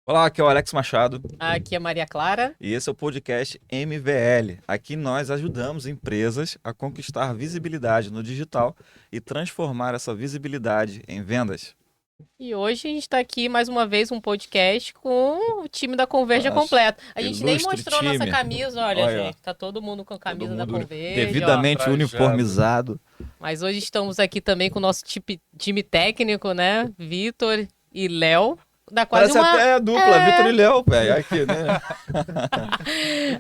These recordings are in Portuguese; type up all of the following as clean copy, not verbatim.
Olá, aqui é o Alex Machado Aqui é Maria Clara. e esse é o podcast MVL. Aqui nós ajudamos empresas a conquistar visibilidade no digital e transformar essa visibilidade em vendas. E hoje a gente está aqui mais uma vez um podcast com o time da Converja Nossa, completo. A gente nem ilustre mostrou nossa time. camisa, olha, Olha, gente, tá todo mundo com a todo camisa da mundo Converja, ó. devidamente Trajado. uniformizado. Mas hoje estamos aqui também com o nosso time técnico, né? Vitor e Léo. Dá quase Parece uma. até a dupla, Vitor e Léo, velho. Aqui, né?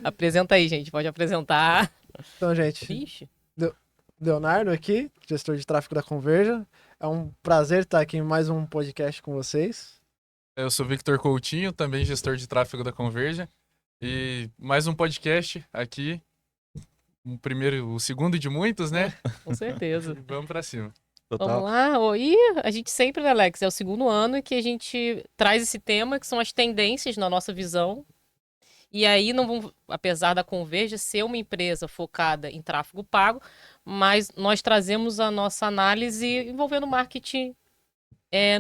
Apresenta aí, gente. Pode apresentar. Então, gente, Vixe. Leonardo aqui, gestor de tráfego da Converja. É um prazer estar aqui em mais um podcast com vocês. Eu sou Victor Coutinho, também gestor de tráfego da Converja. E mais um podcast aqui. O segundo de muitos, né? Com certeza. Vamos pra cima. Vamos Total. lá. E a gente sempre, né, Alex, é o segundo ano que a gente traz esse tema, que são as tendências na nossa visão. E aí, não vão, apesar da Converja ser uma empresa focada em tráfego pago, mas nós trazemos a nossa análise envolvendo marketing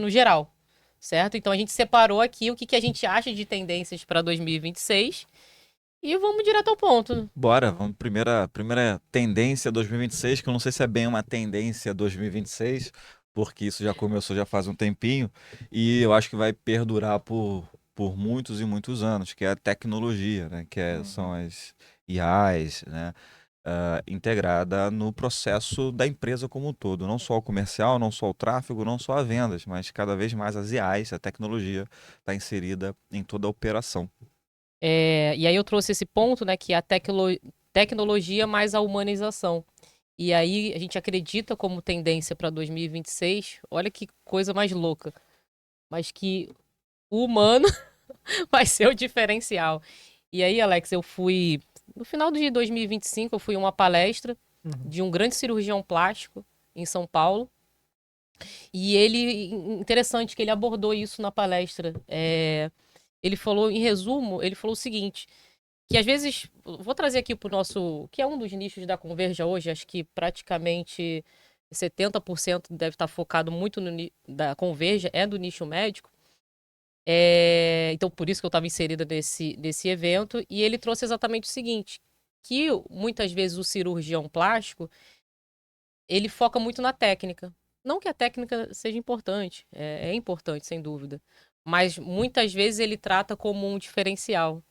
no geral, certo? Então a gente separou aqui o que a gente acha de tendências para 2026 e vamos direto ao ponto. Bora, vamos. Primeira tendência 2026, que eu não sei se é bem uma tendência 2026, porque isso já começou já faz um tempinho, e eu acho que vai perdurar por muitos e muitos anos, que é a tecnologia, né? São as IAs, né? Integrada no processo da empresa como um todo, não só o comercial, não só o tráfego, não só as vendas, mas cada vez mais as IAs, a tecnologia está inserida em toda a operação. E aí eu trouxe esse ponto, né, que é a tecnologia mais a humanização. E aí a gente acredita como tendência para 2026, olha que coisa mais louca, mas que o humano vai ser o diferencial. E aí, Alex, no final de 2025, eu fui a uma palestra de um grande cirurgião plástico em São Paulo. E interessante que ele abordou isso na palestra. Ele falou, em resumo, ele falou o seguinte, que às vezes, vou trazer aqui para o nosso, que é um dos nichos da Converja hoje, acho que praticamente 70% deve estar focado muito da Converja, é do nicho médico. Então, por isso que eu estava inserida nesse evento. E ele trouxe exatamente o seguinte, que muitas vezes o cirurgião plástico, ele foca muito na técnica. Não que a técnica seja importante, é importante, sem dúvida. Mas muitas vezes ele trata como um diferencial.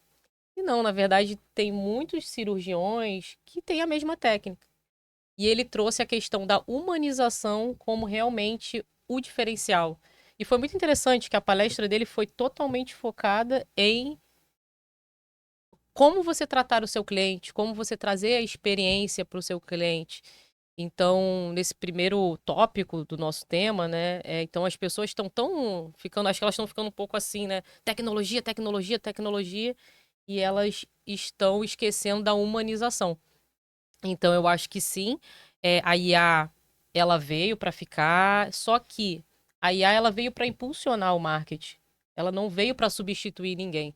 E não, na verdade, tem muitos cirurgiões que têm a mesma técnica. E ele trouxe a questão da humanização como realmente o diferencial. E foi muito interessante que a palestra dele foi totalmente focada em como você tratar o seu cliente, como você trazer a experiência para o seu cliente. Então, nesse primeiro tópico do nosso tema, né? Então as pessoas estão tão ficando, acho que elas estão ficando um pouco assim, né? Tecnologia, tecnologia, tecnologia, e elas estão esquecendo da humanização. Então, eu acho que sim, a IA ela veio para ficar, só que a IA ela veio para impulsionar o marketing. Ela não veio para substituir ninguém.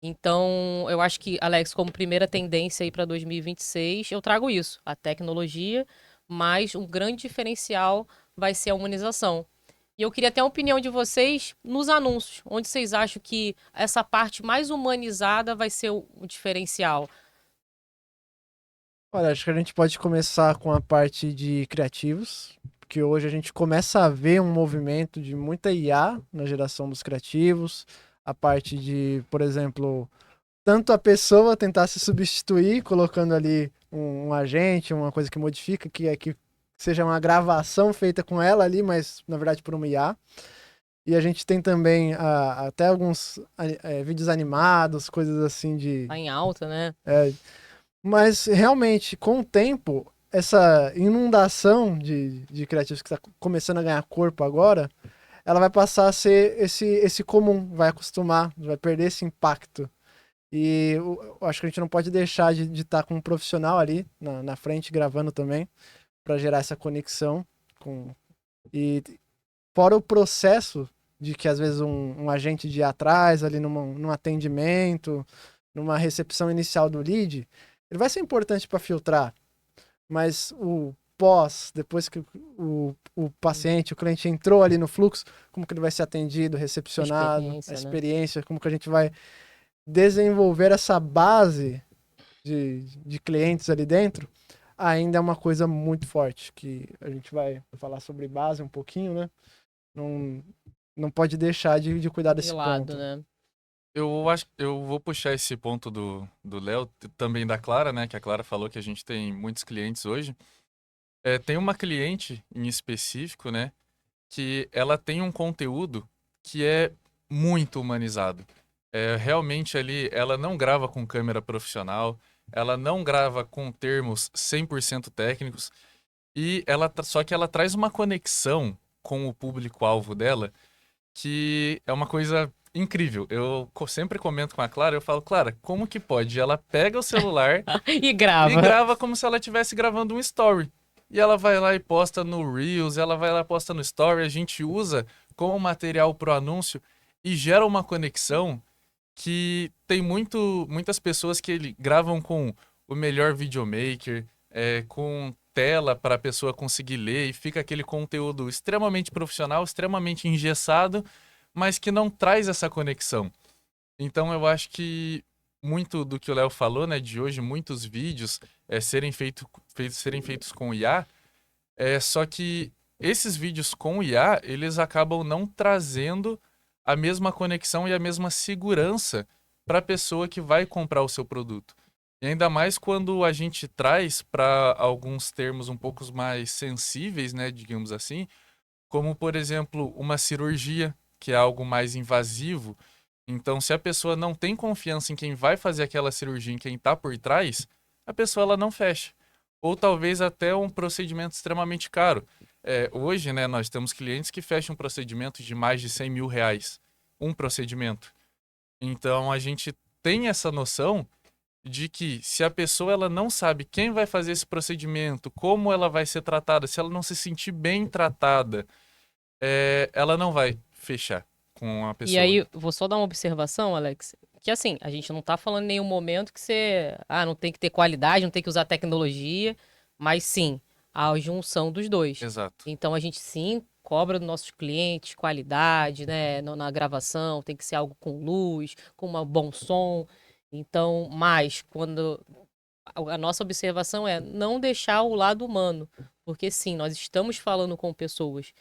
Então, eu acho que, Alex, como primeira tendência aí para 2026, eu trago isso, a tecnologia, mas um grande diferencial vai ser a humanização. E eu queria ter a opinião de vocês nos anúncios, onde vocês acham que essa parte mais humanizada vai ser o diferencial. Olha, acho que a gente pode começar com a parte de criativos, porque hoje a gente começa a ver um movimento de muita IA na geração dos criativos, a parte de, por exemplo, tanto a pessoa tentar se substituir, colocando ali um agente, uma coisa que modifica, que seja uma gravação feita com ela ali, mas na verdade por uma IA. E a gente tem também até alguns vídeos animados, coisas assim de. Tá em alta, né? Mas realmente, com o tempo, essa inundação de criativos que está começando a ganhar corpo agora, ela vai passar a ser esse comum, vai acostumar, vai perder esse impacto. E eu acho que a gente não pode deixar de estar com um profissional ali na frente gravando também, para gerar essa conexão com. E fora o processo de que às vezes um agente de ir atrás ali num atendimento, numa recepção inicial do lead, ele vai ser importante para filtrar, mas pós, depois que o paciente, o cliente entrou ali no fluxo, como que ele vai ser atendido, recepcionado, a Experiência, né? experiência, como que a gente vai desenvolver essa base de clientes ali dentro, ainda é uma coisa muito forte, que a gente vai falar sobre base um pouquinho, né? Não pode deixar de cuidar De desse lado, ponto. né? Eu acho que eu vou puxar esse ponto do Léo, também da Clara, né? Que a Clara falou que a gente tem muitos clientes hoje. Tem uma cliente em específico, né? Que ela tem um conteúdo que é muito humanizado. Realmente ali, ela não grava com câmera profissional, ela não grava com termos 100% técnicos, e só que ela traz uma conexão com o público-alvo dela que é uma coisa incrível. Eu sempre comento com a Clara, eu falo, Clara, como que pode? Ela pega o celular E e grava. grava como se ela estivesse gravando um story. E ela vai lá e posta no Reels, ela vai lá e posta no Story, a gente usa como material pro anúncio e gera uma conexão que tem muitas pessoas que gravam com o melhor videomaker, com tela para a pessoa conseguir ler e fica aquele conteúdo extremamente profissional, extremamente engessado, mas que não traz essa conexão. Então eu acho que muito do que o Léo falou, né, de hoje, muitos vídeos serem feitos com IA, só que esses vídeos com IA, eles acabam não trazendo a mesma conexão e a mesma segurança para a pessoa que vai comprar o seu produto. E ainda mais quando a gente traz para alguns termos um pouco mais sensíveis, né, digamos assim, como por exemplo, uma cirurgia, que é algo mais invasivo. Então, se a pessoa não tem confiança em quem vai fazer aquela cirurgia, em quem está por trás, a pessoa ela não fecha. Ou talvez até um procedimento extremamente caro. Hoje, né, nós temos clientes que fecham procedimentos de mais de R$ 100.000, um procedimento. Então, a gente tem essa noção de que se a pessoa ela não sabe quem vai fazer esse procedimento, como ela vai ser tratada, se ela não se sentir bem tratada, ela não vai fechar com a E pessoa. aí, vou só dar uma observação, Alex, que assim, a gente não tá falando em nenhum momento que você, não tem que ter qualidade, não tem que usar tecnologia, mas sim, a junção dos dois. Exato. Então a gente sim cobra dos nossos clientes qualidade, né, na gravação, tem que ser algo com luz, com um bom som. Então, mas quando a nossa observação é não deixar o lado humano, porque sim, nós estamos falando com pessoas.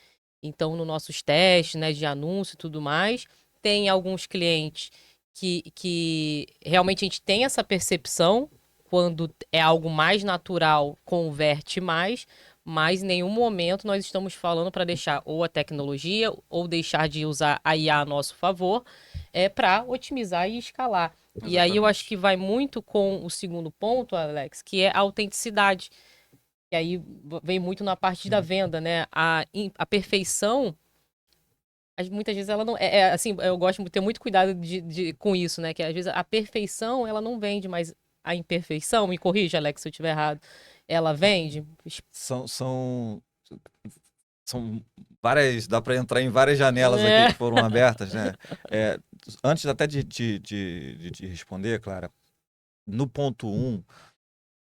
Então, nos nossos testes, né, de anúncio e tudo mais, tem alguns clientes que realmente a gente tem essa percepção, quando é algo mais natural, converte mais, mas em nenhum momento nós estamos falando para deixar ou a tecnologia ou deixar de usar a IA a nosso favor, para otimizar e escalar. E aí eu acho Exatamente. que vai muito com o segundo ponto, Alex, que é a autenticidade. E aí vem muito na parte da venda, né? A perfeição, muitas vezes ela não. Assim, eu gosto de ter muito cuidado com isso, né? Que às vezes a perfeição, ela não vende, mas a imperfeição, me corrija, Alex, se eu estiver errado, ela vende. São várias, dá para entrar em várias janelas aqui que É. foram abertas, né? É, antes até de te responder, Clara, no ponto 1,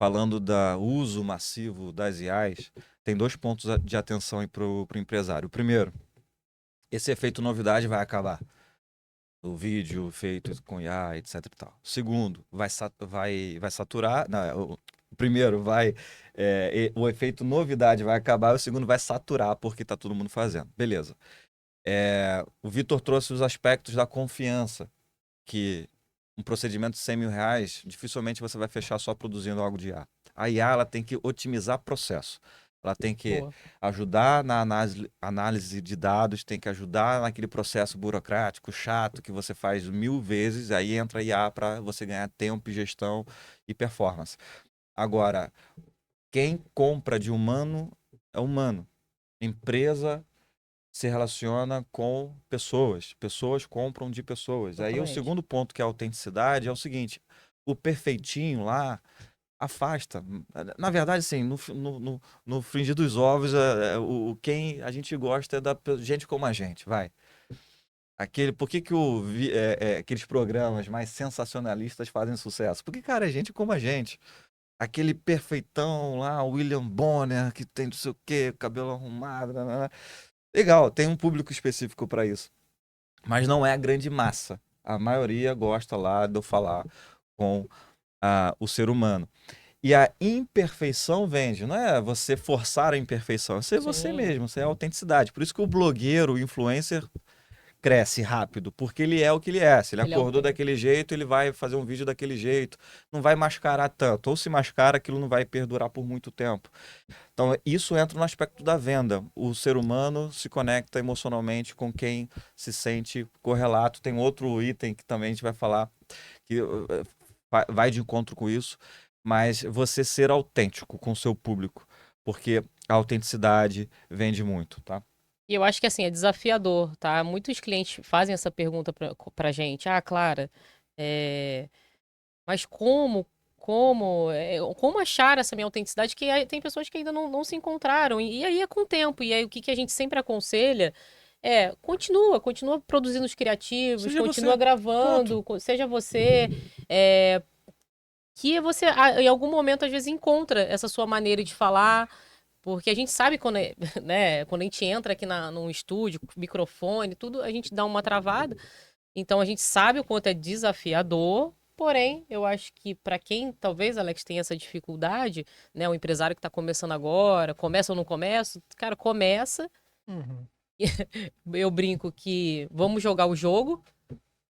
falando do uso massivo das IAs, tem 2 pontos de atenção para o empresário. O primeiro, esse efeito novidade vai acabar. O vídeo feito com IA, etc e tal. Segundo, vai saturar. Não, o primeiro o efeito novidade vai acabar, e o segundo vai saturar, porque tá todo mundo fazendo. Beleza. O Vitor trouxe os aspectos da confiança, que um procedimento de R$ 100.000, dificilmente você vai fechar só produzindo algo de IA. A IA ela tem que otimizar processo. Ela tem que Boa. ajudar na análise de dados, tem que ajudar naquele processo burocrático, chato, que você faz 1000 vezes, aí entra a IA para você ganhar tempo, gestão e performance. Agora, quem compra de humano é humano. Empresa se relaciona com pessoas. Pessoas compram de pessoas. Aí o Exatamente. segundo ponto, que é a autenticidade, é o seguinte: o perfeitinho lá afasta. Na verdade, assim, no frigir dos ovos, quem a gente gosta é da gente como a gente, vai. Por que que aqueles programas mais sensacionalistas fazem sucesso? Porque, cara, é gente como a gente. aquele perfeitão lá, William Bonner, que tem não sei o quê, cabelo arrumado. Nanana. Legal, tem um público específico para isso. Mas não é a grande massa. A maioria gosta lá de eu falar com o ser humano. E a imperfeição vende, não é você forçar a imperfeição, é ser você Sim. mesmo, ser a autenticidade. Por isso que o blogueiro, o influencer, cresce rápido, porque ele é o que ele é. Se ele Ele é o acordou que- daquele jeito, ele vai fazer um vídeo daquele jeito. Não vai mascarar tanto. Ou se mascara, aquilo não vai perdurar por muito tempo. Então, isso entra no aspecto da venda. O ser humano se conecta emocionalmente com quem se sente correlato. Tem outro item que também a gente vai falar que vai de encontro com isso, mas você ser autêntico com o seu público, porque a autenticidade vende muito, tá? E eu acho que assim, é desafiador, tá? Muitos clientes fazem essa pergunta pra gente. Ah, Clara, mas como achar essa minha autenticidade? Que tem pessoas que ainda não se encontraram. E aí é com o tempo. E aí o que a gente sempre aconselha continua produzindo os criativos, Seja continua você. gravando, seja você. é, que você, em algum momento, às vezes, encontra essa sua maneira de falar. Porque a gente sabe quando, né, quando a gente entra aqui num estúdio, microfone, tudo, a gente dá uma travada. Então a gente sabe o quanto é desafiador, porém, eu acho que para quem talvez, Alex, tenha essa dificuldade, né, o empresário que está começando agora, começa ou não começa, cara, começa. Uhum. Eu brinco que vamos jogar o jogo,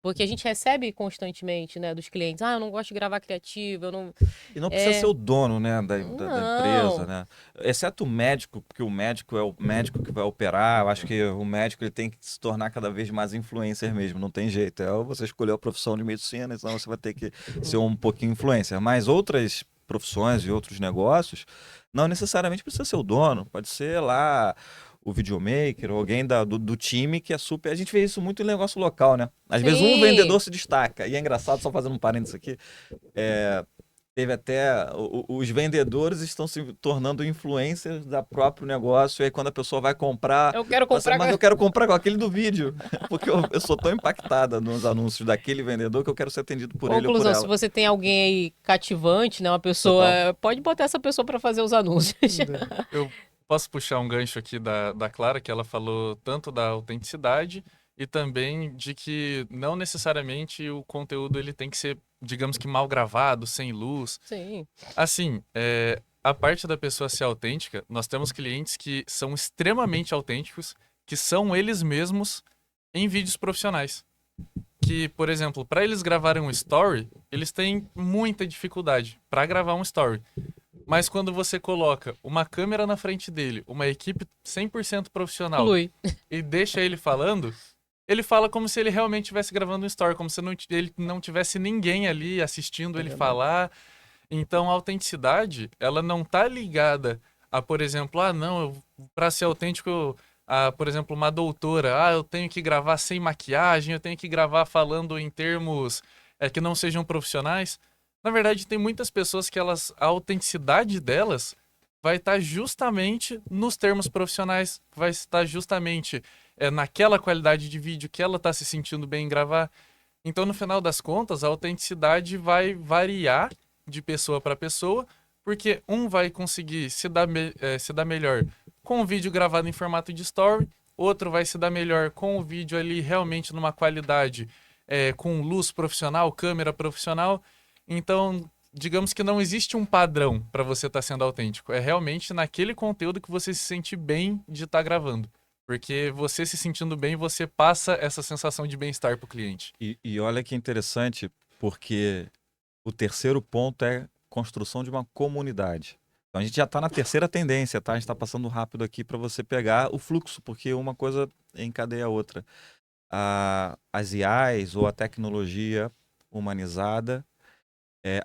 porque a gente recebe constantemente, né, dos clientes. Ah, eu não gosto de gravar criativo, eu não. E não precisa ser É. o dono, né, da empresa, Não. né? Exceto o médico, porque o médico é o médico que vai operar. Eu acho que o médico ele tem que se tornar cada vez mais influencer mesmo, não tem jeito. É ou você escolheu a profissão de medicina, então você vai ter que ser um pouquinho influencer. Mas outras profissões e outros negócios, não necessariamente precisa ser o dono, pode ser lá o videomaker, ou alguém do time que é super. A gente vê isso muito em negócio local, né? Às vezes um Sim. vendedor se destaca, e é engraçado, só fazendo um parênteses aqui. Teve até. Os vendedores estão se tornando influencers da próprio negócio. E aí, quando a pessoa vai comprar, Eu quero fala assim, comprar. mas eu quero comprar com aquele do vídeo. Porque eu sou tão impactada nos anúncios daquele vendedor que eu quero ser atendido por ele ou por Conclusão, se ela. você tem alguém aí cativante, né, uma pessoa, Total. pode botar essa pessoa para fazer os anúncios. Eu posso puxar um gancho aqui da Clara, que ela falou tanto da autenticidade e também de que não necessariamente o conteúdo ele tem que ser, digamos que mal gravado, sem luz. Sim. Assim, a parte da pessoa ser autêntica, nós temos clientes que são extremamente autênticos, que são eles mesmos em vídeos profissionais. Que, por exemplo, para eles gravarem um story, eles têm muita dificuldade para gravar um story. Mas quando você coloca uma câmera na frente dele, uma equipe 100% profissional Flui. e deixa ele falando, ele fala como se ele realmente estivesse gravando um story, como se ele não tivesse ninguém ali assistindo É ele verdade. falar. Então a autenticidade, ela não tá ligada a, por exemplo, não, para ser autêntico, por exemplo, uma doutora, eu tenho que gravar sem maquiagem, eu tenho que gravar falando em termos que não sejam profissionais. Na verdade, tem muitas pessoas que a autenticidade delas vai estar justamente nos termos profissionais, vai estar justamente naquela qualidade de vídeo que ela está se sentindo bem em gravar. Então, no final das contas, a autenticidade vai variar de pessoa para pessoa, porque um vai conseguir se dar melhor com o vídeo gravado em formato de story, outro vai se dar melhor com o vídeo ali realmente numa qualidade com luz profissional, câmera profissional. Então, digamos que não existe um padrão para você estar sendo autêntico. É realmente naquele conteúdo que você se sente bem de estar gravando. Porque você se sentindo bem, você passa essa sensação de bem-estar para o cliente. E olha que interessante, porque o terceiro ponto é construção de uma comunidade. Então a gente já está na terceira tendência, tá? A gente está passando rápido aqui para você pegar o fluxo, porque uma coisa encadeia a outra. As IAs ou a tecnologia humanizada,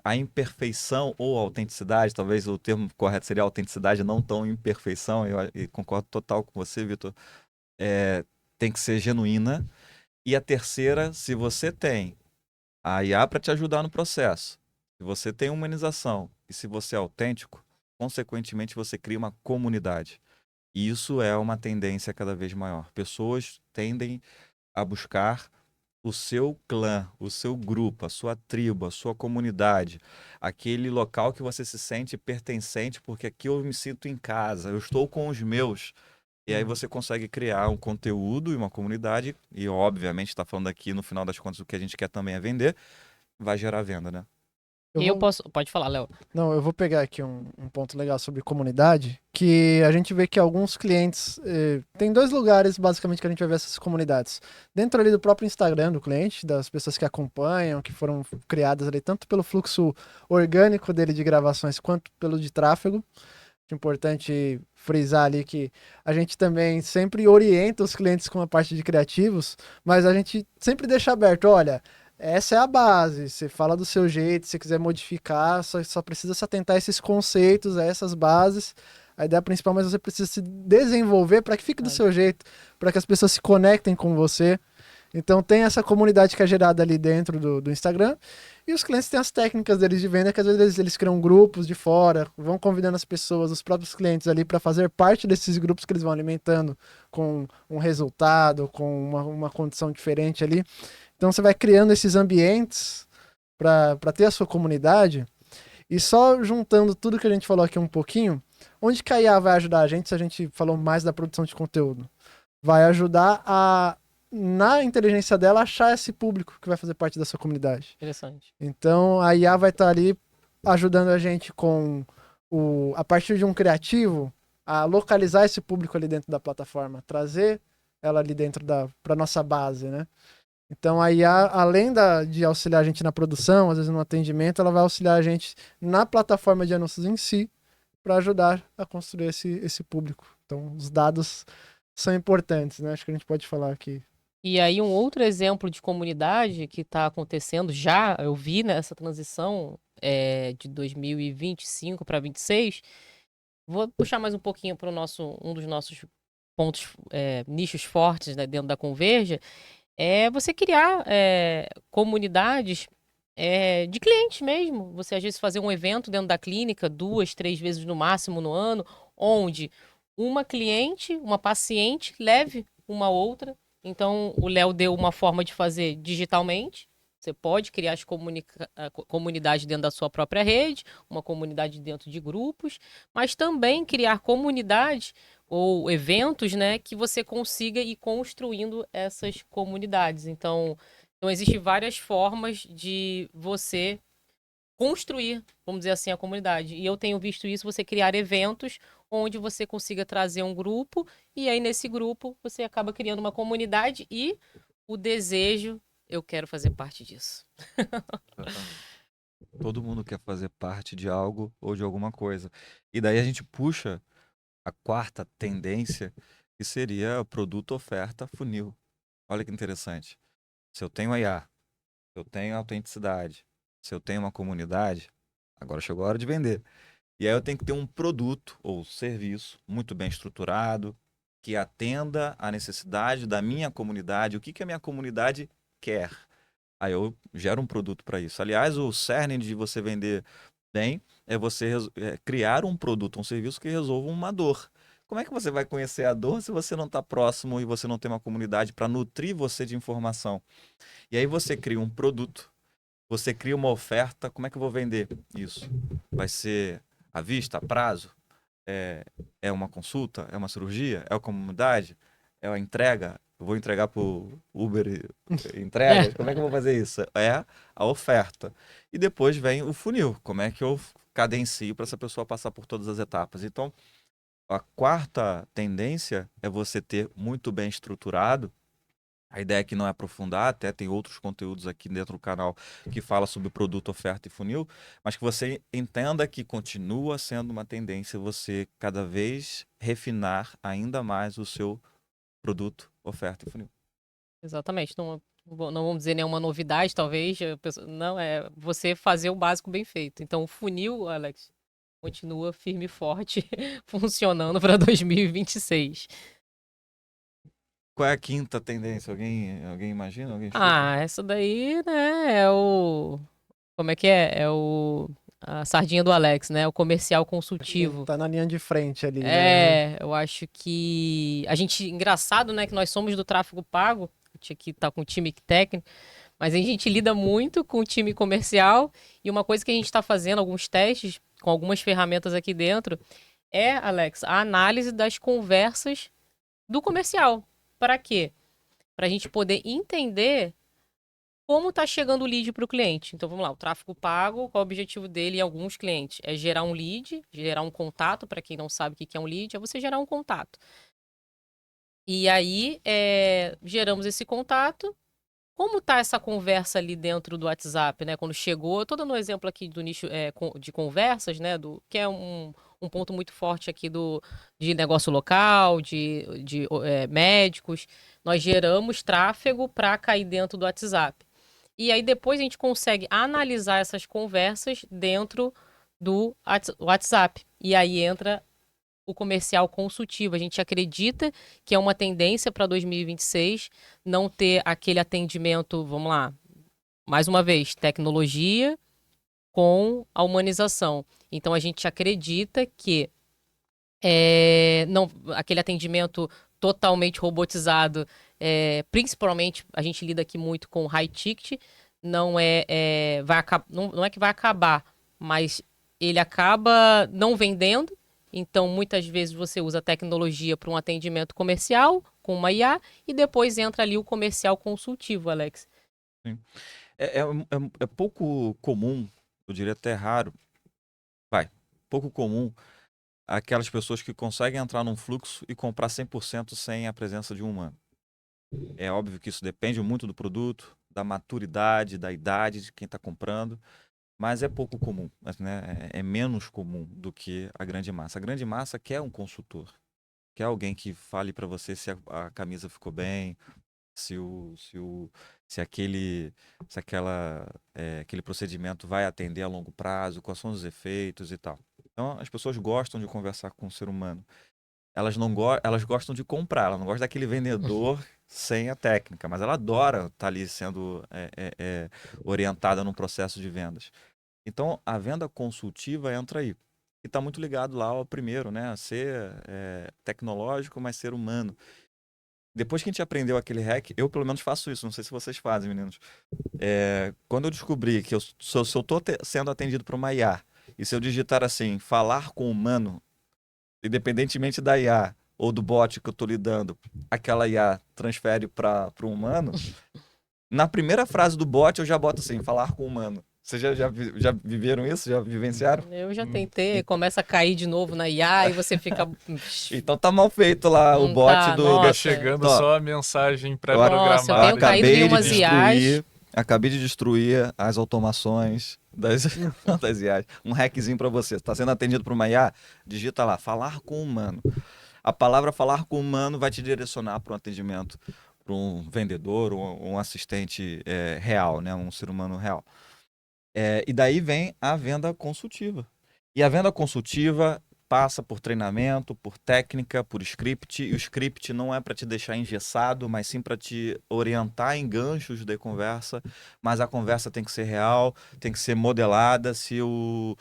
a imperfeição ou autenticidade, talvez o termo correto seria autenticidade, não tão imperfeição, e concordo total com você, Vitor, tem que ser genuína. E a terceira, se você tem a IA para te ajudar no processo, se você tem humanização e se você é autêntico, consequentemente você cria uma comunidade. E isso é uma tendência cada vez maior. Pessoas tendem a buscar o seu clã, o seu grupo, a sua tribo, a sua comunidade, aquele local que você se sente pertencente, porque aqui eu me sinto em casa, eu estou com os meus. E aí você consegue criar um conteúdo e uma comunidade, e obviamente está falando aqui, no final das contas, o que a gente quer também é vender, vai gerar venda, né? Eu E eu vou- posso. Pode falar, Léo. Não, eu vou pegar aqui um ponto legal sobre comunidade, que a gente vê que alguns clientes... tem dois lugares, basicamente, que a gente vai ver essas comunidades. Dentro ali do próprio Instagram do cliente, das pessoas que acompanham, que foram criadas ali, tanto pelo fluxo orgânico dele de gravações, quanto pelo de tráfego. É importante frisar ali que a gente também sempre orienta os clientes com a parte de criativos, mas a gente sempre deixa aberto, olha, essa é a base, você fala do seu jeito, se quiser modificar, só precisa se atentar a esses conceitos, a essas bases, a ideia principal, mas você precisa se desenvolver para que fique do seu jeito, para que as pessoas se conectem com você. Então tem essa comunidade que é gerada ali dentro do Instagram, e os clientes têm as técnicas deles de venda, que às vezes eles criam grupos de fora, vão convidando as pessoas, os próprios clientes ali para fazer parte desses grupos que eles vão alimentando com um resultado, com uma condição diferente ali. Então você vai criando esses ambientes para ter a sua comunidade, e só juntando tudo que a gente falou aqui um pouquinho, onde que a IA vai ajudar a gente, se a gente falou mais da produção de conteúdo? Vai ajudar na inteligência dela, achar esse público que vai fazer parte da sua comunidade. Interessante. Então, a IA vai estar ali ajudando a gente a partir de um criativo, a localizar esse público ali dentro da plataforma, trazer ela ali dentro para nossa base, né? Então, a IA, além de auxiliar a gente na produção, às vezes no atendimento, ela vai auxiliar a gente na plataforma de anúncios em si, para ajudar a construir esse público. Então, os dados são importantes, né? Acho que a gente pode falar aqui. E aí, um outro exemplo de comunidade que está acontecendo já, eu vi nessa transição de 2025 para 26. Vou puxar mais um pouquinho para um dos nossos pontos, nichos fortes, né, dentro da Converja, é você criar comunidades de clientes mesmo. Você às vezes fazer um evento dentro da clínica, 2, 3 vezes no máximo no ano, onde uma cliente, uma paciente leve uma outra. Então, o Léo deu uma forma de fazer digitalmente. Você pode criar as comunidades dentro da sua própria rede, uma comunidade dentro de grupos, mas também criar comunidades ou eventos, né, que você consiga ir construindo essas comunidades. Então existem várias formas de você construir, vamos dizer assim, a comunidade. E eu tenho visto isso, você criar eventos onde você consiga trazer um grupo, e aí nesse grupo você acaba criando uma comunidade e o desejo, eu quero fazer parte disso. Todo mundo quer fazer parte de algo ou de alguma coisa. E daí a gente puxa a quarta tendência, que seria produto, oferta, funil. Olha que interessante. Se eu tenho IA, se eu tenho autenticidade, se eu tenho uma comunidade, agora chegou a hora de vender. E aí eu tenho que ter um produto ou serviço muito bem estruturado, que atenda à necessidade da minha comunidade, o que a minha comunidade quer. Aí eu gero um produto para isso. Aliás, o cerne de você vender bem é você criar um produto, um serviço que resolva uma dor. Como é que você vai conhecer a dor se você não está próximo e você não tem uma comunidade para nutrir você de informação? E aí você cria um produto, você cria uma oferta, como é que eu vou vender isso? Vai ser à vista, a prazo? É uma consulta? É uma cirurgia? É uma comunidade? É uma entrega? Eu vou entregar por Uber entregas? Como é que eu vou fazer isso? É a oferta. E depois vem o funil. Como é que eu cadencio para essa pessoa passar por todas as etapas? Então, a quarta tendência é você ter muito bem estruturado. A ideia aqui não é aprofundar, até tem outros conteúdos aqui dentro do canal que fala sobre produto, oferta e funil, mas que você entenda que continua sendo uma tendência você cada vez refinar ainda mais o seu produto, oferta e funil. Exatamente. Não vamos dizer nenhuma novidade, talvez. Não, é você fazer o básico bem feito. Então, o funil, Alex, continua firme e forte, funcionando para 2026. Qual é a quinta tendência? Alguém imagina? Alguém chuta? Ah, essa daí, né, é o... Como é que é? É a sardinha do Alex, né? O comercial consultivo. Tá na linha de frente ali, né? Eu acho que... Engraçado, né, que nós somos do tráfego pago, tinha que estar com o time técnico, mas a gente lida muito com o time comercial e uma coisa que a gente está fazendo, alguns testes com algumas ferramentas aqui dentro, Alex, a análise das conversas do comercial. Para quê? Para a gente poder entender como está chegando o lead para o cliente. Então, vamos lá, o tráfego pago, qual é o objetivo dele em alguns clientes? É gerar um lead, gerar um contato. Para quem não sabe o que é um lead, é você gerar um contato. E aí, geramos esse contato. Como está essa conversa ali dentro do WhatsApp, né? Quando chegou, eu estou dando um exemplo aqui do nicho de conversas, né? Que é um ponto muito forte aqui de negócio local, de médicos. Nós geramos tráfego para cair dentro do WhatsApp. E aí depois a gente consegue analisar essas conversas dentro do WhatsApp. E aí entra o comercial consultivo. A gente acredita que é uma tendência para 2026 não ter aquele atendimento, vamos lá, mais uma vez, tecnologia com a humanização. Então a gente acredita que não, aquele atendimento totalmente robotizado, principalmente a gente lida aqui muito com high ticket, não é que vai acabar, mas ele acaba não vendendo. Então, muitas vezes você usa a tecnologia para um atendimento comercial com uma IA e depois entra ali o comercial consultivo, Alex. Sim. É pouco comum, eu diria até raro, pouco comum aquelas pessoas que conseguem entrar num fluxo e comprar 100% sem a presença de um humano. É óbvio que isso depende muito do produto, da maturidade, da idade de quem está comprando, mas é pouco comum, né? É menos comum do que a grande massa. A grande massa quer um consultor, quer alguém que fale para você se a camisa ficou bem, se aquele procedimento vai atender a longo prazo, quais são os efeitos e tal. Então, as pessoas gostam de conversar com o ser humano. Elas gostam de comprar, ela não gosta daquele vendedor sem a técnica, mas ela adora estar ali sendo orientada num processo de vendas. Então, a venda consultiva entra aí. E está muito ligado lá ao primeiro, né? A ser tecnológico, mas ser humano. Depois que a gente aprendeu aquele hack, eu pelo menos faço isso, não sei se vocês fazem, meninos. Quando eu descobri que se eu estou sendo atendido por uma IA, e se eu digitar assim, falar com humano, independentemente da IA ou do bot que eu estou lidando, aquela IA transfere para o humano, na primeira frase do bot eu já boto assim, falar com humano. Vocês já viveram isso? Já vivenciaram? Eu já tentei, começa a cair de novo na IA e você fica... Então tá mal feito lá o bot tá, do... nossa. Chegando só a mensagem pré-programada. Nossa, eu tenho caído em umas IAs. Acabei de destruir as automações das IAs. Um hackzinho para você. Está sendo atendido por uma IA? Digita lá, falar com humano. A palavra falar com humano vai te direcionar para um atendimento, para um vendedor ou um assistente real, né? Um ser humano real. E daí vem a venda consultiva. E a venda consultiva passa por treinamento, por técnica, por script. E o script não é para te deixar engessado, mas sim para te orientar em ganchos de conversa. Mas a conversa tem que ser real, tem que ser modelada. Se o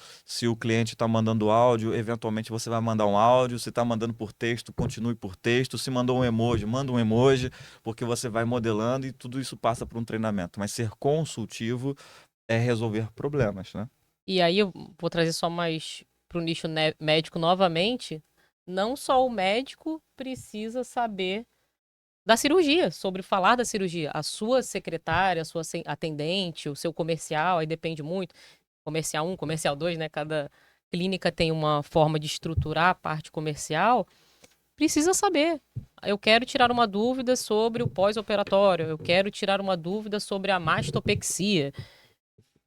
cliente está mandando áudio, eventualmente você vai mandar um áudio. Se está mandando por texto, continue por texto. Se mandou um emoji, manda um emoji, porque você vai modelando e tudo isso passa por um treinamento. Mas ser consultivo é resolver problemas, né? E aí eu vou trazer só mais para o nicho médico novamente. Não só o médico precisa saber da cirurgia, sobre falar da cirurgia. A sua secretária, a sua atendente, o seu comercial, aí depende muito. Comercial 1, comercial 2, né? Cada clínica tem uma forma de estruturar a parte comercial. Precisa saber. Eu quero tirar uma dúvida sobre o pós-operatório. Eu quero tirar uma dúvida sobre a mastopexia.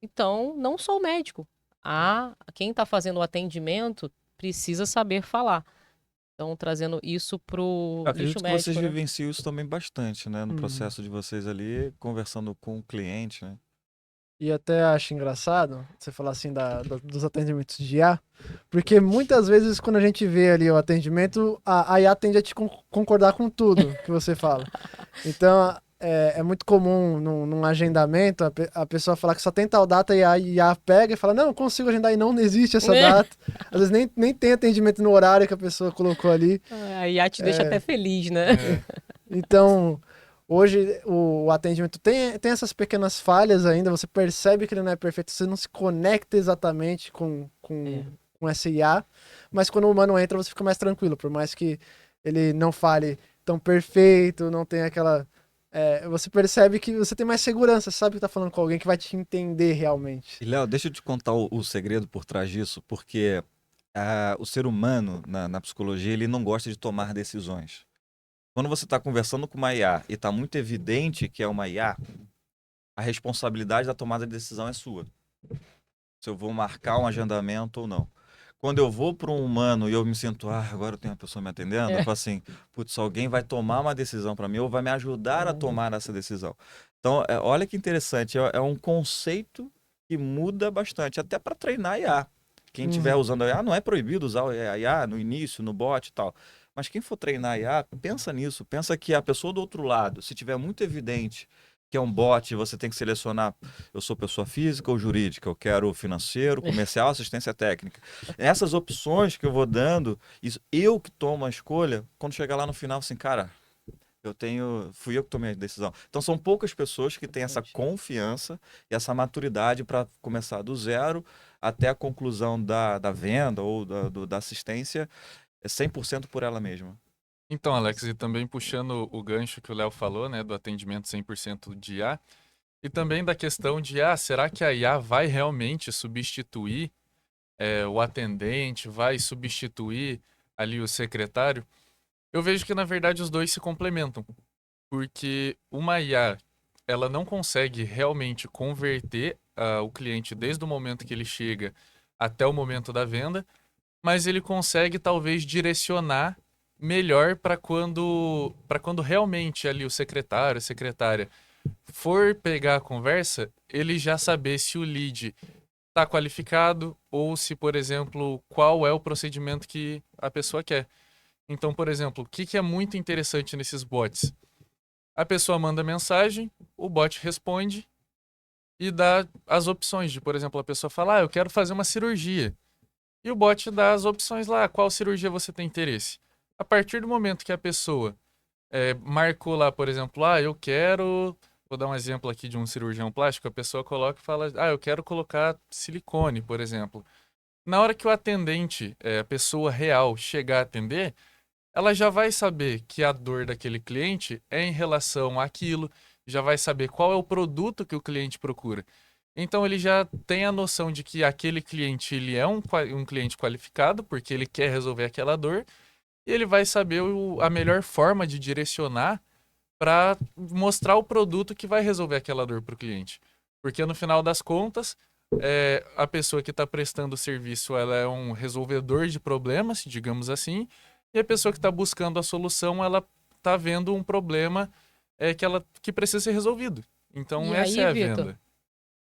Então, não só o médico. Quem está fazendo o atendimento precisa saber falar. Então, trazendo isso para o nicho médico. Que vocês vivenciam isso também bastante, né? No processo de vocês ali, conversando com o cliente, né? E até acho engraçado você falar assim dos atendimentos de IA, porque muitas vezes quando a gente vê ali o atendimento, a IA tende a te concordar com tudo que você fala. Então, é muito comum num agendamento a pessoa falar que só tem tal data e a IA pega e fala, não consigo agendar e não existe essa data. Às vezes nem tem atendimento no horário que a pessoa colocou ali. A IA te deixa até feliz, né? Então, Hoje o atendimento tem essas pequenas falhas ainda, você percebe que ele não é perfeito, você não se conecta exatamente com essa IA, mas quando o humano entra você fica mais tranquilo, por mais que ele não fale tão perfeito, não tenha aquela... você percebe que você tem mais segurança, sabe que tá falando com alguém que vai te entender realmente. E, Léo, deixa eu te contar o segredo por trás disso, porque o ser humano, na psicologia, ele não gosta de tomar decisões. Quando você está conversando com uma IA e está muito evidente que é uma IA, a responsabilidade da tomada de decisão é sua. Se eu vou marcar um agendamento ou não. Quando eu vou para um humano e eu me sinto, agora eu tenho uma pessoa me atendendo, eu falo assim, putz, alguém vai tomar uma decisão para mim ou vai me ajudar a tomar essa decisão. Então, olha que interessante, é um conceito que muda bastante, até para treinar a IA. Quem estiver usando a IA, não é proibido usar a IA no início, no bot e tal. Mas quem for treinar a IA, pensa nisso. Pensa que a pessoa do outro lado, se tiver muito evidente que é um bot, você tem que selecionar, eu sou pessoa física ou jurídica, eu quero financeiro, comercial, assistência técnica. Essas opções que eu vou dando, eu que tomo a escolha, quando chegar lá no final, assim, cara, fui eu que tomei a decisão. Então são poucas pessoas que têm essa confiança e essa maturidade para começar do zero até a conclusão da venda ou da assistência, 100% por ela mesma. Então, Alex, e também puxando o gancho que o Léo falou, né, do atendimento 100% de IA, e também da questão de, será que a IA vai realmente substituir o atendente, vai substituir ali o secretário? Eu vejo que, na verdade, os dois se complementam, porque uma IA, ela não consegue realmente converter o cliente desde o momento que ele chega até o momento da venda, mas ele consegue, talvez, direcionar melhor para quando realmente ali o secretário, a secretária for pegar a conversa, ele já saber se o lead está qualificado ou se, por exemplo, qual é o procedimento que a pessoa quer. Então, por exemplo, o que é muito interessante nesses bots? A pessoa manda mensagem, o bot responde e dá as opções de, por exemplo, a pessoa fala, eu quero fazer uma cirurgia. E o bot dá as opções lá, qual cirurgia você tem interesse. A partir do momento que a pessoa marcou lá, por exemplo, eu quero. Vou dar um exemplo aqui de um cirurgião plástico. A pessoa coloca e fala, eu quero colocar silicone, por exemplo. Na hora que o atendente, a pessoa real, chegar a atender, ela já vai saber que a dor daquele cliente é em relação àquilo, já vai saber qual é o produto que o cliente procura. Então ele já tem a noção de que aquele cliente ele é um cliente qualificado, porque ele quer resolver aquela dor, e ele vai saber a melhor forma de direcionar para mostrar o produto que vai resolver aquela dor para o cliente. Porque no final das contas, a pessoa que está prestando o serviço ela é um resolvedor de problemas, digamos assim, e a pessoa que está buscando a solução ela está vendo um problema que precisa ser resolvido. Então E essa aí, é a Vitor, venda.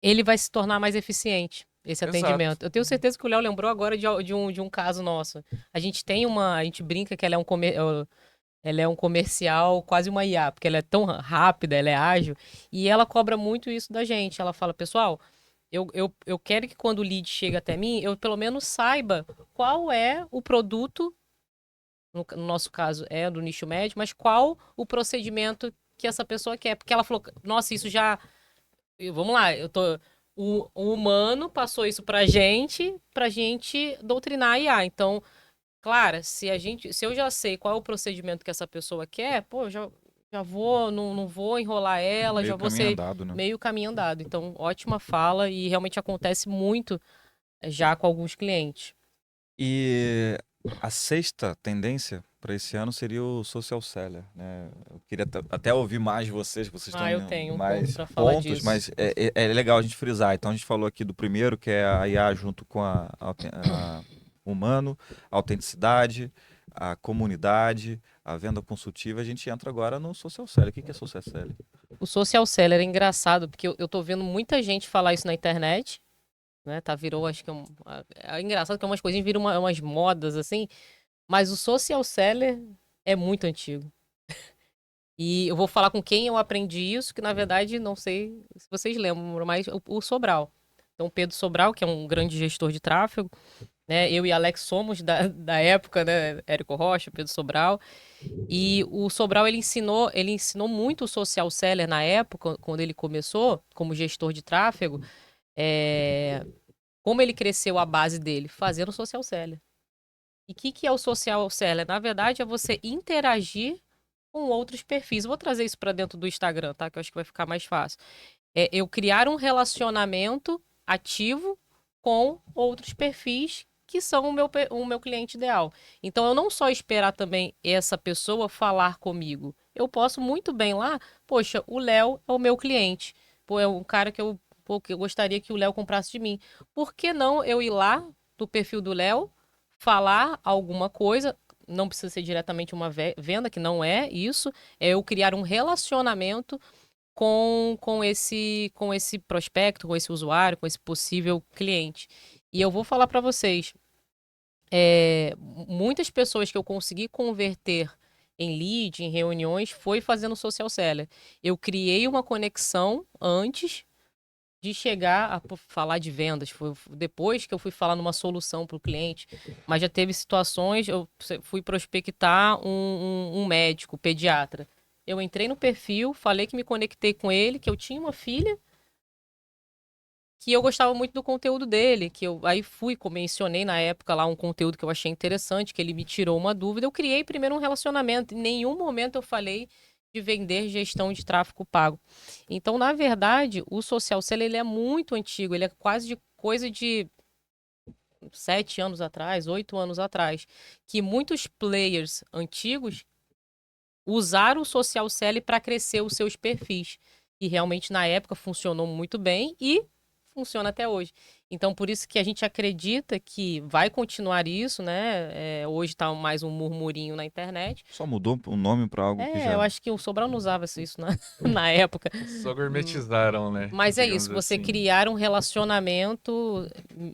ele vai se tornar mais eficiente, esse Exato. atendimento. Eu tenho certeza que o Léo lembrou agora de um caso nosso. A gente brinca que ela é um comercial, quase uma IA, porque ela é tão rápida, ela é ágil, e ela cobra muito isso da gente. Ela fala, pessoal, eu quero que quando o lead chega até mim, eu pelo menos saiba qual é o produto, no nosso caso é do nicho médio, mas qual o procedimento que essa pessoa quer. Porque ela falou, nossa, isso já... Vamos lá, o humano passou isso pra gente doutrinar a IA. Então, claro, se eu já sei qual é o procedimento que essa pessoa quer, pô, já vou, não vou enrolar ela, já Meio vou caminho ser andado, né? meio caminho andado. Então, ótima fala e realmente acontece muito já com alguns clientes. E a sexta tendência para esse ano seria o social seller, né? Eu queria até ouvir mais de vocês, que vocês Eu têm tenho um mais ponto pra falar pontos, disso. mas é legal a gente frisar. Então a gente falou aqui do primeiro, que é a IA junto com a humano, a autenticidade, a comunidade, a venda consultiva. A gente entra agora no social seller. O que é social seller? O social seller é engraçado, porque eu tô vendo muita gente falar isso na internet, né? Virou, acho que é engraçado que umas coisinhas viram umas modas, assim, mas o social seller é muito antigo. E eu vou falar com quem eu aprendi isso, que na verdade, não sei se vocês lembram, mas o Sobral. Então, o Pedro Sobral, que é um grande gestor de tráfego, né? Eu e Alex somos da época, né? Érico Rocha, Pedro Sobral. E o Sobral, ele ensinou muito o social seller na época, quando ele começou, como gestor de tráfego, é, como ele cresceu a base dele, fazendo social seller. E o que é o social seller? Na verdade, é você interagir com outros perfis. Vou trazer isso para dentro do Instagram, tá? Que eu acho que vai ficar mais fácil. É eu criar um relacionamento ativo com outros perfis que são o meu cliente ideal. Então, eu não só esperar também essa pessoa falar comigo. Eu posso muito bem lá, poxa, o Léo é o meu cliente. Pô, é um cara que eu gostaria que o Léo comprasse de mim. Por que não eu ir lá do perfil do Léo, falar alguma coisa? Não precisa ser diretamente uma venda, que não é isso. É eu criar um relacionamento com esse prospecto, com esse usuário, com esse possível cliente. E eu vou falar para vocês, muitas pessoas que eu consegui converter em lead, em reuniões, foi fazendo social seller. Eu criei uma conexão antes de chegar a falar de vendas. Foi depois que eu fui falar numa solução para o cliente. Mas já teve situações, eu fui prospectar um médico, pediatra. Eu entrei no perfil, falei que me conectei com ele, que eu tinha uma filha, que eu gostava muito do conteúdo dele, que eu aí mencionei na época lá um conteúdo que eu achei interessante, que ele me tirou uma dúvida. Eu criei primeiro um relacionamento. Em nenhum momento eu falei de vender gestão de tráfego pago. Então, na verdade, o social seller ele é muito antigo, ele é quase de coisa de 7 anos atrás, 8 anos atrás, que muitos players antigos usaram o social selling para crescer os seus perfis. E realmente na época funcionou muito bem e funciona até hoje. Então, por isso que a gente acredita que vai continuar isso, né? Hoje tá mais um murmurinho na internet. Só mudou o nome para algo que já. Eu acho que o Sobral não usava isso na época. Só gourmetizaram, né? Mas é Digamos isso, você assim. criar um relacionamento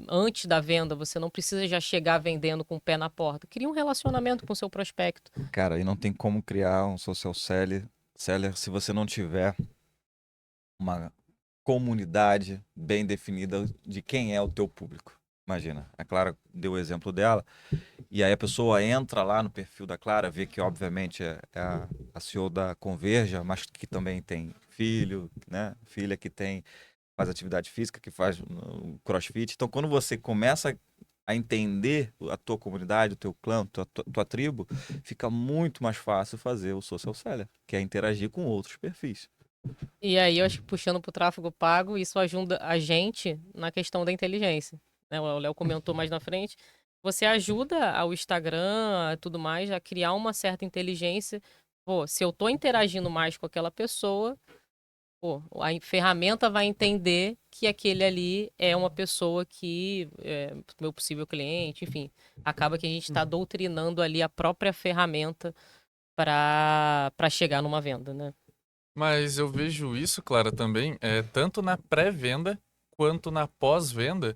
antes da venda. Você não precisa já chegar vendendo com o pé na porta. Cria um relacionamento com o seu prospecto. Cara, e não tem como criar um social seller se você não tiver uma comunidade bem definida de quem é o teu público. Imagina, a Clara deu o exemplo dela, e aí a pessoa entra lá no perfil da Clara, vê que obviamente é a CEO da Converja, mas que também tem filho, né? Filha que faz atividade física, que faz crossfit. Então, quando você começa a entender a tua comunidade, o teu clã, tua tribo, fica muito mais fácil fazer o social seller, que é interagir com outros perfis. E aí, eu acho que puxando para o tráfego pago, isso ajuda a gente na questão da inteligência. Né? O Léo comentou mais na frente. Você ajuda ao Instagram e tudo mais a criar uma certa inteligência. Pô, se eu tô interagindo mais com aquela pessoa, pô, a ferramenta vai entender que aquele ali é uma pessoa que é meu possível cliente, enfim. Acaba que a gente está doutrinando ali a própria ferramenta para chegar numa venda, né? Mas eu vejo isso, Clara, também, tanto na pré-venda quanto na pós-venda,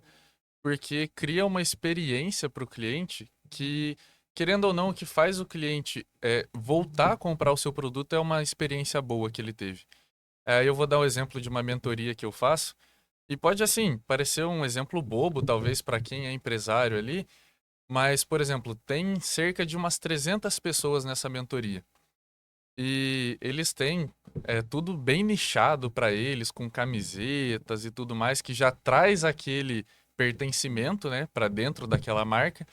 porque cria uma experiência para o cliente que, querendo ou não, o que faz o cliente voltar a comprar o seu produto é uma experiência boa que ele teve. Eu vou dar um exemplo de uma mentoria que eu faço, e pode, assim, parecer um exemplo bobo, talvez, para quem é empresário ali, mas, por exemplo, tem cerca de umas 300 pessoas nessa mentoria. E eles têm tudo bem nichado para eles, com camisetas e tudo mais, que já traz aquele pertencimento, né, para dentro daquela marca.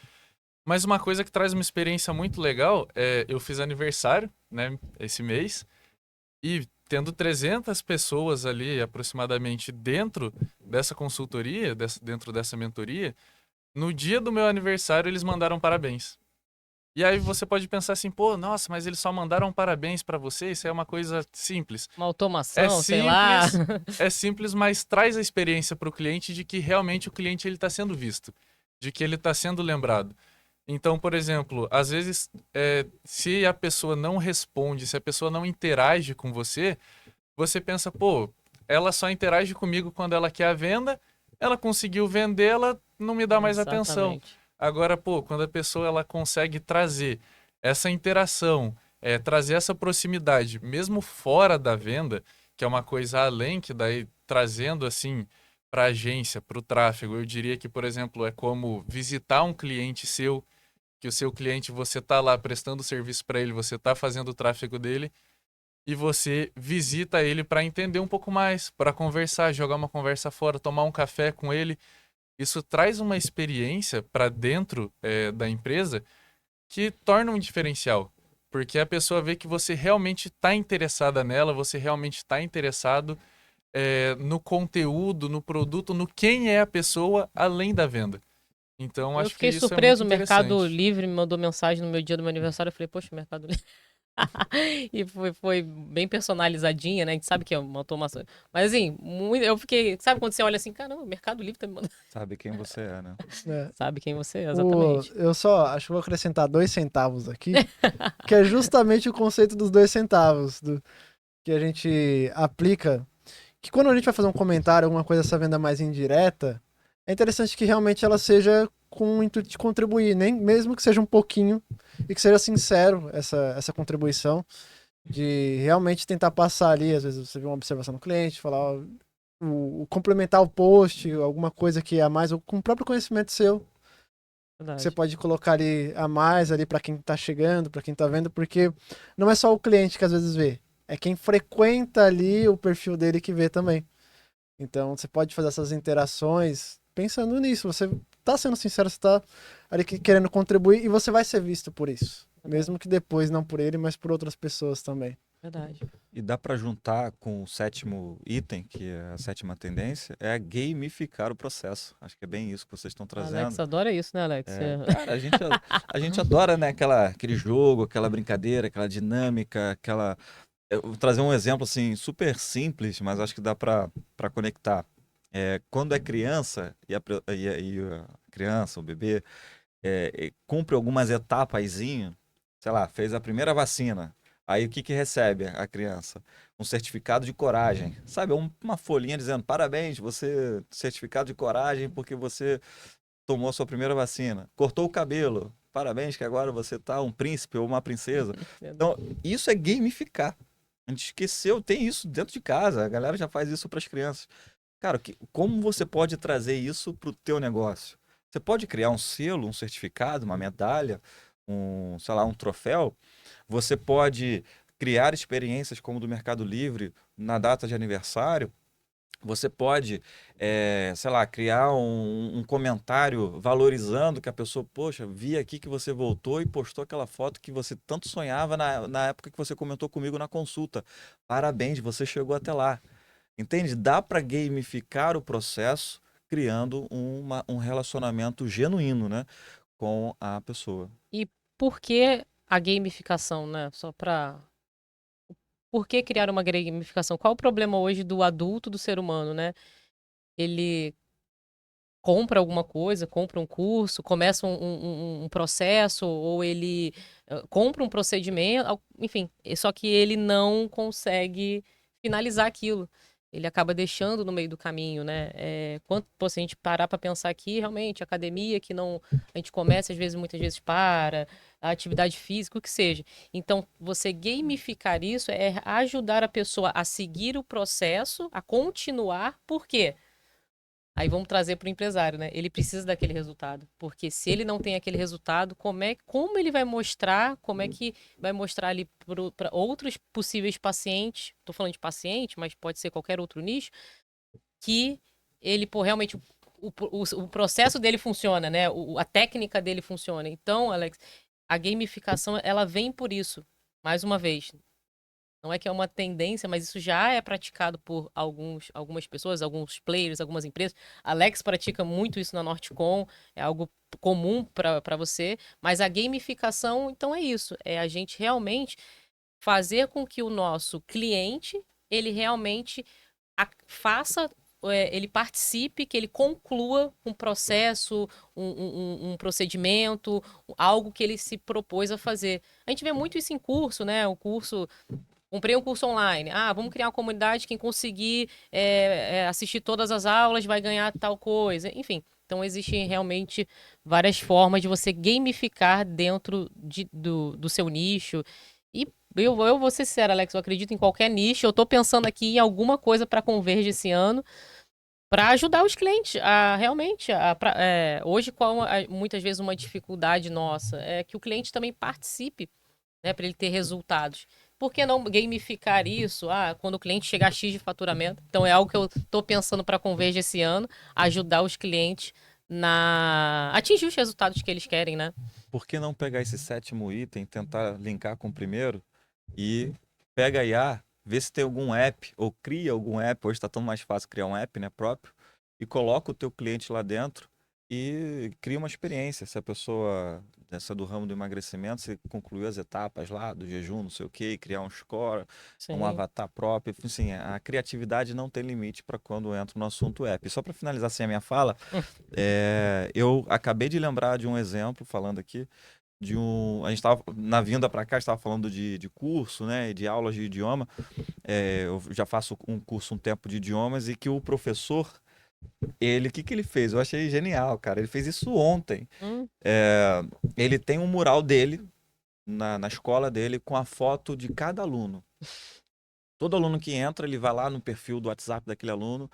Mas uma coisa que traz uma experiência muito legal eu fiz aniversário, né, esse mês, e tendo 300 pessoas ali aproximadamente dentro dessa consultoria, dentro dessa mentoria, no dia do meu aniversário eles mandaram parabéns. E aí você pode pensar assim, pô, nossa, mas eles só mandaram parabéns pra você, isso é uma coisa simples. Uma É automação, sei lá. simples, é simples, mas traz a experiência para o cliente de que realmente o cliente ele está sendo visto, de que ele está sendo lembrado. Então, por exemplo, às vezes, se a pessoa não responde, se a pessoa não interage com você, você pensa, pô, ela só interage comigo quando ela quer a venda, ela conseguiu vender, ela não me dá mais atenção. Exatamente. Agora, pô, quando a pessoa ela consegue trazer essa interação, trazer essa proximidade, mesmo fora da venda, que é uma coisa além, que daí trazendo assim para agência, para o tráfego, eu diria que, por exemplo, é como visitar um cliente seu, que o seu cliente, você tá lá prestando serviço para ele, você tá fazendo o tráfego dele, e você visita ele para entender um pouco mais, para conversar, jogar uma conversa fora, tomar um café com ele. Isso traz uma experiência para dentro da empresa que torna um diferencial. Porque a pessoa vê que você realmente está interessada nela, você realmente está interessado no conteúdo, no produto, no quem é a pessoa além da venda. Então, Eu acho que fiquei isso é muito surpreso, o Mercado interessante. Livre me mandou mensagem no meu dia do meu aniversário. Eu falei, poxa, Mercado Livre. E foi bem personalizadinha, né? A gente sabe que é uma automação. Mas assim, eu fiquei. Sabe quando você olha assim, caramba, o Mercado Livre tá me mandando. Sabe quem você é, né? É. Sabe quem você é, exatamente. Eu só acho que vou acrescentar 2 centavos aqui, que é justamente o conceito dos 2 centavos, que a gente aplica. Que quando a gente vai fazer um comentário, alguma coisa dessa venda mais indireta, é interessante que realmente ela seja com o intuito de contribuir, nem mesmo que seja um pouquinho, e que seja sincero essa contribuição, de realmente tentar passar ali, às vezes você vê uma observação no cliente, falar ó, complementar o post, alguma coisa que é a mais, ou com o próprio conhecimento seu, que Verdade. você pode colocar ali a mais ali para quem tá chegando, para quem tá vendo, porque não é só o cliente que às vezes vê, é quem frequenta ali o perfil dele que vê também. Então você pode fazer essas interações pensando nisso. Você tá sendo sincero, você tá ali querendo contribuir e você vai ser visto por isso. Mesmo que depois não por ele, mas por outras pessoas também. Verdade. E dá para juntar com o sétimo item, que é a sétima tendência, é gamificar o processo. Acho que é bem isso que vocês estão trazendo. Alex adora isso, né, Alex? Cara, a gente adora, né, aquele jogo, aquela brincadeira, aquela dinâmica, aquela. Eu vou trazer um exemplo assim super simples, mas acho que dá para conectar. Quando é criança e a criança, o bebê, cumpre algumas etapazinho, sei lá, fez a primeira vacina. Aí o que que recebe a criança? Um certificado de coragem. Sabe, uma folhinha dizendo parabéns, você, certificado de coragem porque você tomou a sua primeira vacina. Cortou o cabelo. Parabéns que agora você tá um príncipe ou uma princesa. Então, isso é gamificar. A gente esqueceu, tem isso dentro de casa. A galera já faz isso para as crianças. Cara, como você pode trazer isso para o teu negócio? Você pode criar um selo, um certificado, uma medalha, sei lá, um troféu. Você pode criar experiências como do Mercado Livre na data de aniversário. Você pode, sei lá, criar um comentário valorizando que a pessoa, poxa, vi aqui que você voltou e postou aquela foto que você tanto sonhava na época que você comentou comigo na consulta. Parabéns, você chegou até lá. Entende? Dá para gamificar o processo criando um relacionamento genuíno, né, com a pessoa. E por que a gamificação, né? Só pra. Por que criar uma gamificação? Qual o problema hoje do adulto, do ser humano, né? Ele compra alguma coisa, compra um curso, começa um processo, ou ele compra um procedimento, enfim, só que ele não consegue finalizar aquilo. Ele acaba deixando no meio do caminho, né? Pô, se a gente parar para pensar aqui, realmente, academia que não. A gente começa, às vezes, muitas vezes para, a atividade física, o que seja. Então, você gamificar isso é ajudar a pessoa a seguir o processo, a continuar, por quê? Aí vamos trazer para o empresário, né? Ele precisa daquele resultado, porque se ele não tem aquele resultado, como ele vai mostrar, como é que vai mostrar ali para outros possíveis pacientes, estou falando de paciente, mas pode ser qualquer outro nicho, que ele, pô, realmente o processo dele funciona, né? A técnica dele funciona. Então, Alex, a gamificação, ela vem por isso, mais uma vez. Não é que é uma tendência, mas isso já é praticado por algumas pessoas, alguns players, algumas empresas. Alex pratica muito isso na Nortecom, é algo comum para você. Mas a gamificação, então, é isso. É a gente realmente fazer com que o nosso cliente, ele realmente faça, ele participe, que ele conclua um processo, um procedimento, algo que ele se propôs a fazer. A gente vê muito isso em curso, né? O curso. Comprei um curso online. Ah, vamos criar uma comunidade. Quem conseguir assistir todas as aulas vai ganhar tal coisa. Enfim, então existem realmente várias formas de você gamificar dentro do seu nicho. E eu vou ser sincera, Alex, eu acredito em qualquer nicho. Eu tô pensando aqui em alguma coisa para Converge esse ano. Para ajudar os clientes a realmente, hoje muitas vezes uma dificuldade nossa é que o cliente também participe, né, para ele ter resultados. Por que não gamificar isso? Quando o cliente chegar a X de faturamento. Então é algo que eu estou pensando para a Converge esse ano, ajudar os clientes a atingir os resultados que eles querem, né? Por que não pegar esse 7º item, tentar linkar com o primeiro e pega a IA, vê se tem algum app ou cria algum app, hoje está tão mais fácil criar um app, né, próprio, e coloca o teu cliente lá dentro e cria uma experiência. Se a pessoa, essa do ramo do emagrecimento, você concluiu as etapas lá do jejum, não sei o quê, criar um score, Sim. um avatar próprio, assim, a criatividade não tem limite para quando entra no assunto app. E só para finalizar assim a minha fala, eu acabei de lembrar de um exemplo, falando aqui, a gente estava na vinda para cá, estava falando de curso, né, de aulas de idioma. Eu já faço um curso um tempo de idiomas e que o professor, o que ele fez? Eu achei genial, cara. Ele fez isso ontem. Ele tem um mural dele na escola dele com a foto de cada aluno. Todo aluno que entra, ele vai lá no perfil do WhatsApp daquele aluno,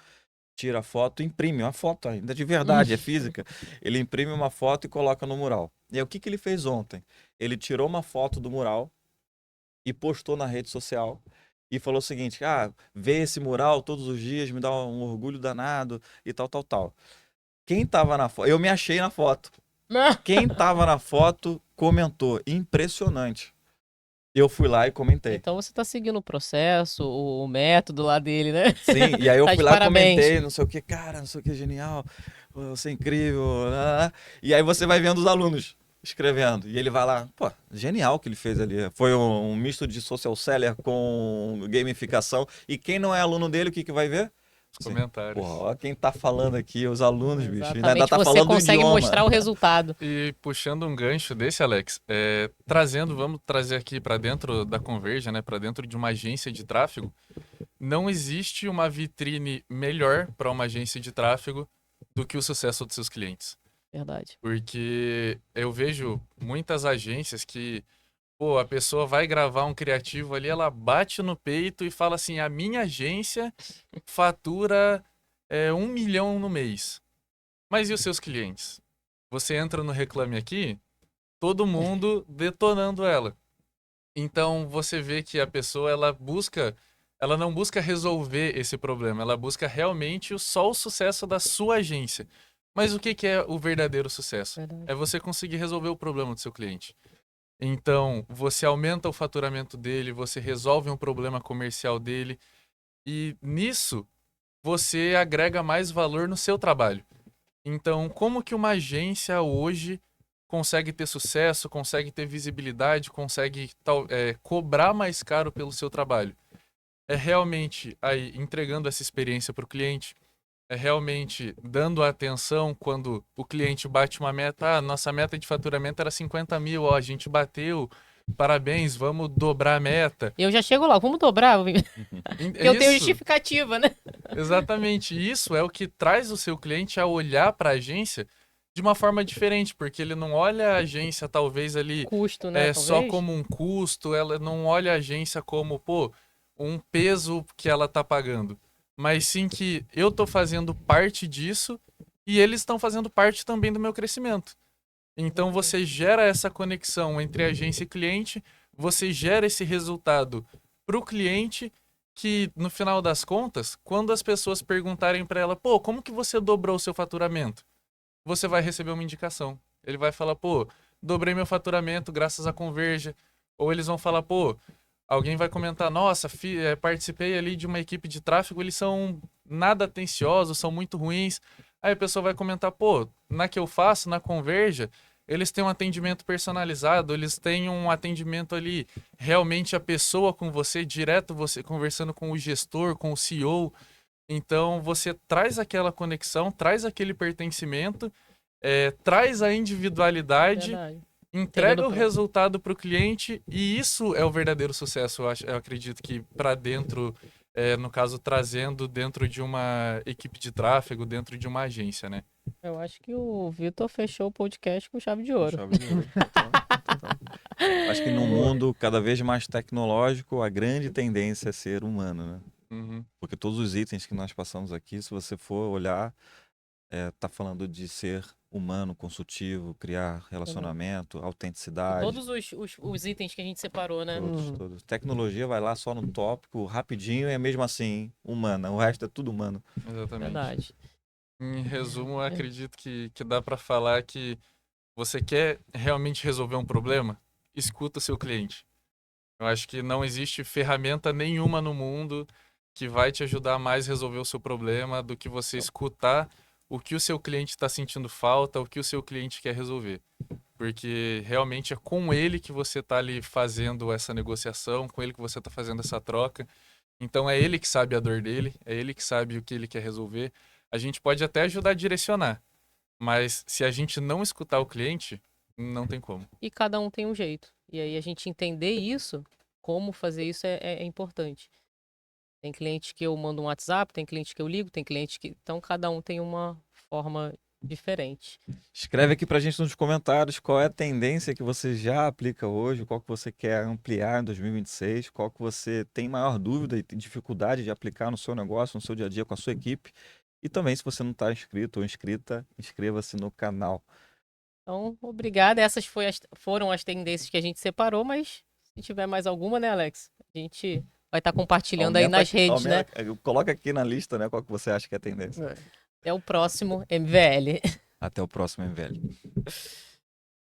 tira a foto, imprime uma foto ainda de verdade, é física. Ele imprime uma foto e coloca no mural. E aí, o que ele fez ontem? Ele tirou uma foto do mural e postou na rede social e falou o seguinte: ver esse mural todos os dias me dá um orgulho danado e tal, tal, tal. Quem tava na foto? Eu me achei na foto. Quem tava na foto comentou. Impressionante. Eu fui lá e comentei. Então você tá seguindo o processo, o método lá dele, né? Sim, e aí eu Tá fui de lá e parabéns. comentei, não sei o que, cara, não sei o que, genial, você é incrível. E aí você vai vendo os alunos escrevendo. E ele vai lá, pô, genial o que ele fez ali. Foi um misto de social seller com gamificação. E quem não é aluno dele, o que vai ver? Os comentários. Pô, ó quem tá falando aqui, os alunos, bicho. Exatamente, Ainda tá você falando do consegue idioma. mostrar o resultado. E puxando um gancho desse, Alex, vamos trazer aqui para dentro da Converge, né, para dentro de uma agência de tráfego. Não existe uma vitrine melhor para uma agência de tráfego do que o sucesso dos seus clientes. Verdade. Porque eu vejo muitas agências que, pô, a pessoa vai gravar um criativo ali, ela bate no peito e fala assim: a minha agência fatura 1 milhão no mês. Mas e os seus clientes? Você entra no Reclame Aqui, todo mundo detonando ela. Então você vê que a pessoa ela não busca resolver esse problema, ela busca realmente só o sucesso da sua agência. Mas o que é o verdadeiro sucesso? Verdade. É você conseguir resolver o problema do seu cliente. Então, você aumenta o faturamento dele, você resolve um problema comercial dele, e nisso você agrega mais valor no seu trabalho. Então, como que uma agência hoje consegue ter sucesso, consegue ter visibilidade, consegue cobrar mais caro pelo seu trabalho? É realmente aí entregando essa experiência para o cliente, é realmente dando atenção quando o cliente bate uma meta. Nossa meta de faturamento era 50 mil, a gente bateu, parabéns, vamos dobrar a meta. Eu já chego lá, vamos dobrar? Porque eu tenho justificativa, né? Exatamente, isso é o que traz o seu cliente a olhar para a agência de uma forma diferente, porque ele não olha a agência talvez ali Custo, né? só como um custo, ela não olha a agência como, pô, um peso que ela tá pagando, mas sim que eu tô fazendo parte disso e eles estão fazendo parte também do meu crescimento. Então você gera essa conexão entre agência e cliente, você gera esse resultado para o cliente que, no final das contas, quando as pessoas perguntarem para ela, pô, como que você dobrou o seu faturamento? Você vai receber uma indicação. Ele vai falar, pô, dobrei meu faturamento graças à Converge. Ou eles vão falar, pô, alguém vai comentar, nossa, participei ali de uma equipe de tráfego, eles são nada atenciosos, são muito ruins. Aí a pessoa vai comentar, pô, na que eu faço, na Converge, eles têm um atendimento personalizado, eles têm um atendimento ali, realmente a pessoa com você, direto você conversando com o gestor, com o CEO. Então você traz aquela conexão, traz aquele pertencimento, traz a individualidade, Verdade. entrega o resultado para o cliente, e isso é o verdadeiro sucesso. Eu acredito que para dentro, no caso, trazendo dentro de uma equipe de tráfego, dentro de uma agência, né? Eu acho que o Vitor fechou o podcast com chave de ouro. Chave de ouro. Acho que no mundo cada vez mais tecnológico, a grande tendência é ser humano, né? Uhum. Porque todos os itens que nós passamos aqui, se você for olhar, tá falando de ser humano, consultivo, criar relacionamento, autenticidade. Todos os itens que a gente separou, né? Todos. Tecnologia vai lá só no tópico, rapidinho, e é mesmo assim, humana. O resto é tudo humano. Exatamente. Verdade. Em resumo, eu acredito que dá para falar que você quer realmente resolver um problema? Escuta seu cliente. Eu acho que não existe ferramenta nenhuma no mundo que vai te ajudar mais a resolver o seu problema do que você escutar o que o seu cliente está sentindo falta, o que o seu cliente quer resolver. Porque realmente é com ele que você está ali fazendo essa negociação, com ele que você está fazendo essa troca. Então é ele que sabe a dor dele, é ele que sabe o que ele quer resolver. A gente pode até ajudar a direcionar, mas se a gente não escutar o cliente, não tem como. E cada um tem um jeito. E aí a gente entender isso, como fazer isso é importante. Tem cliente que eu mando um WhatsApp, tem cliente que eu ligo, tem cliente que. Então cada um tem uma forma diferente. Escreve aqui pra gente nos comentários qual é a tendência que você já aplica hoje, qual que você quer ampliar em 2026, qual que você tem maior dúvida e tem dificuldade de aplicar no seu negócio, no seu dia a dia com a sua equipe. E também, se você não está inscrito ou inscrita, inscreva-se no canal. Então, obrigada. Essas foram as tendências que a gente separou, mas se tiver mais alguma, né, Alex? A gente vai estar compartilhando aí nas redes, né? Coloca aqui na lista, né, qual que você acha que é a tendência. Até o próximo MVL. Até o próximo MVL.